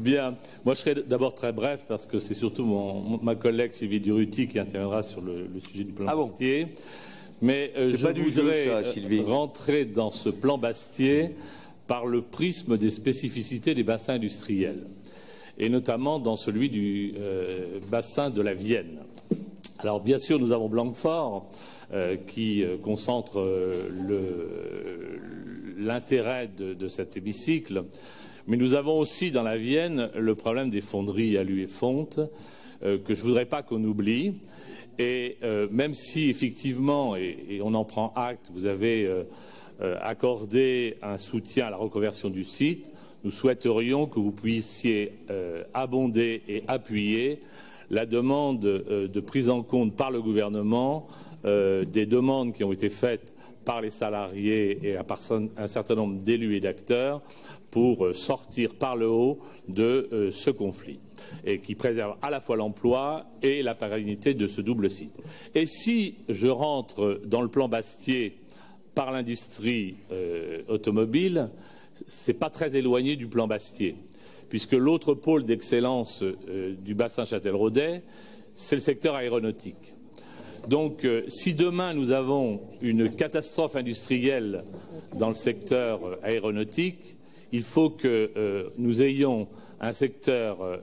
Bien. Moi, je serai d'abord très bref parce que c'est surtout ma collègue Sylvie Durutti qui interviendra sur le sujet du plan Bastier. Mais je voudrais rentrer dans ce plan Bastier par le prisme des spécificités des bassins industriels, et notamment dans celui du bassin de la Vienne. Alors, bien sûr, nous avons Blanquefort qui concentre l'intérêt de cet hémicycle. Mais nous avons aussi dans la Vienne le problème des fonderies Alu et Fonte, que je ne voudrais pas qu'on oublie. Et même si effectivement, et on en prend acte, vous avez accordé un soutien à la reconversion du site, nous souhaiterions que vous puissiez abonder et appuyer la demande de prise en compte par le gouvernement des demandes qui ont été faites par les salariés et par un certain nombre d'élus et d'acteurs pour sortir par le haut de ce conflit et qui préserve à la fois l'emploi et la pérennité de ce double site. Et si je rentre dans le plan Bastier par l'industrie automobile, ce n'est pas très éloigné du plan Bastier, puisque l'autre pôle d'excellence du bassin Châtelleraudais, c'est le secteur aéronautique. Donc, si demain nous avons une catastrophe industrielle dans le secteur aéronautique, il faut que nous ayons un secteur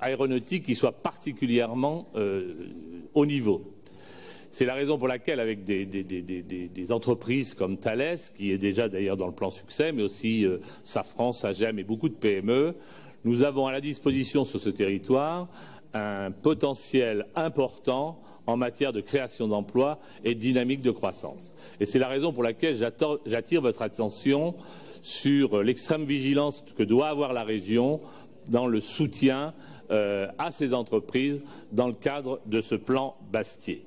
aéronautique qui soit particulièrement haut niveau. C'est la raison pour laquelle, avec des entreprises comme Thales, qui est déjà d'ailleurs dans le plan succès, mais aussi Safran, Sagem et beaucoup de PME, nous avons à la disposition sur ce territoire un potentiel important en matière de création d'emplois et de dynamique de croissance. Et c'est la raison pour laquelle j'attire votre attention sur l'extrême vigilance que doit avoir la région dans le soutien à ces entreprises dans le cadre de ce plan Bastier.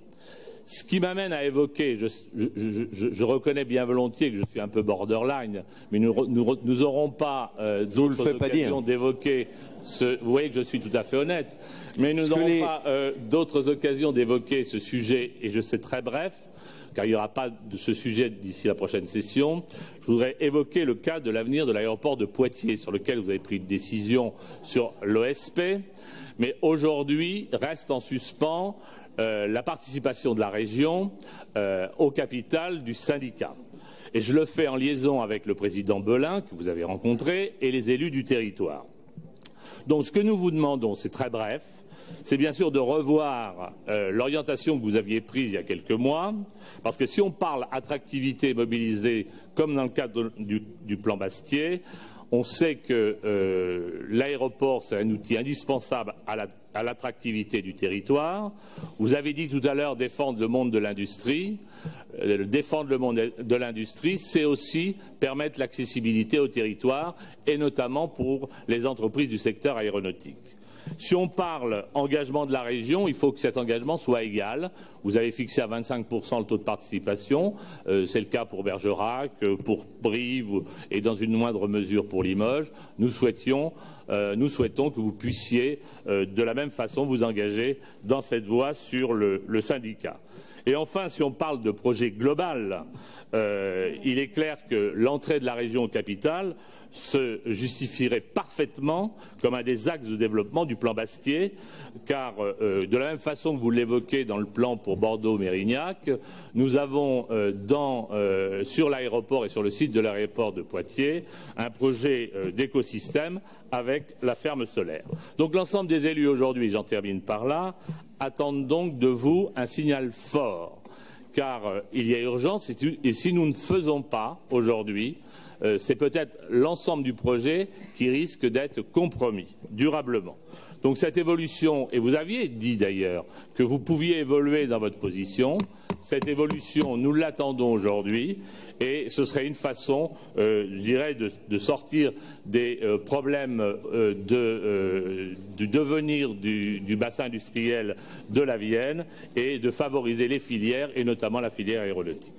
Ce qui m'amène à évoquer, je reconnais bien volontiers que je suis un peu borderline, mais nous n'aurons pas d'autres occasions d'évoquer ce... Vous voyez que je suis tout à fait honnête, mais nous n'aurons pas d'autres occasions d'évoquer ce sujet, et je serai très bref, car il n'y aura pas de ce sujet d'ici la prochaine session. Je voudrais évoquer le cas de l'avenir de l'aéroport de Poitiers, sur lequel vous avez pris une décision sur l'OSP, mais aujourd'hui reste en suspens la participation de la région au capital du syndicat. Et je le fais en liaison avec le président Belin, que vous avez rencontré, et les élus du territoire. Donc ce que nous vous demandons, c'est très bref, c'est bien sûr de revoir l'orientation que vous aviez prise il y a quelques mois, parce que si on parle attractivité mobilisée, comme dans le cadre du plan Bastier, on sait que l'aéroport, c'est un outil indispensable à l'attractivité du territoire. Vous avez dit tout à l'heure défendre le monde de l'industrie. Défendre le monde de l'industrie, c'est aussi permettre l'accessibilité au territoire, et notamment pour les entreprises du secteur aéronautique. Si on parle engagement de la région, il faut que cet engagement soit égal. Vous avez fixé à 25% le taux de participation. C'est le cas pour Bergerac, pour Brive et dans une moindre mesure pour Limoges. Nous souhaitons que vous puissiez de la même façon vous engager dans cette voie sur le syndicat. Et enfin, si on parle de projet global, il est clair que l'entrée de la région au capital se justifierait parfaitement comme un des axes de développement du plan Bastier, car de la même façon que vous l'évoquez dans le plan pour Bordeaux-Mérignac, nous avons sur l'aéroport et sur le site de l'aéroport de Poitiers un projet d'écosystème avec la ferme solaire. Donc l'ensemble des élus aujourd'hui, j'en termine par là, attendent donc de vous un signal fort, car il y a urgence, et si nous ne faisons pas aujourd'hui, c'est peut-être l'ensemble du projet qui risque d'être compromis durablement. Donc cette évolution, et vous aviez dit d'ailleurs que vous pouviez évoluer dans votre position, cette évolution, nous l'attendons aujourd'hui, et ce serait une façon, je dirais, de sortir des problèmes du devenir du bassin industriel de la Vienne et de favoriser les filières, et notamment la filière aéronautique.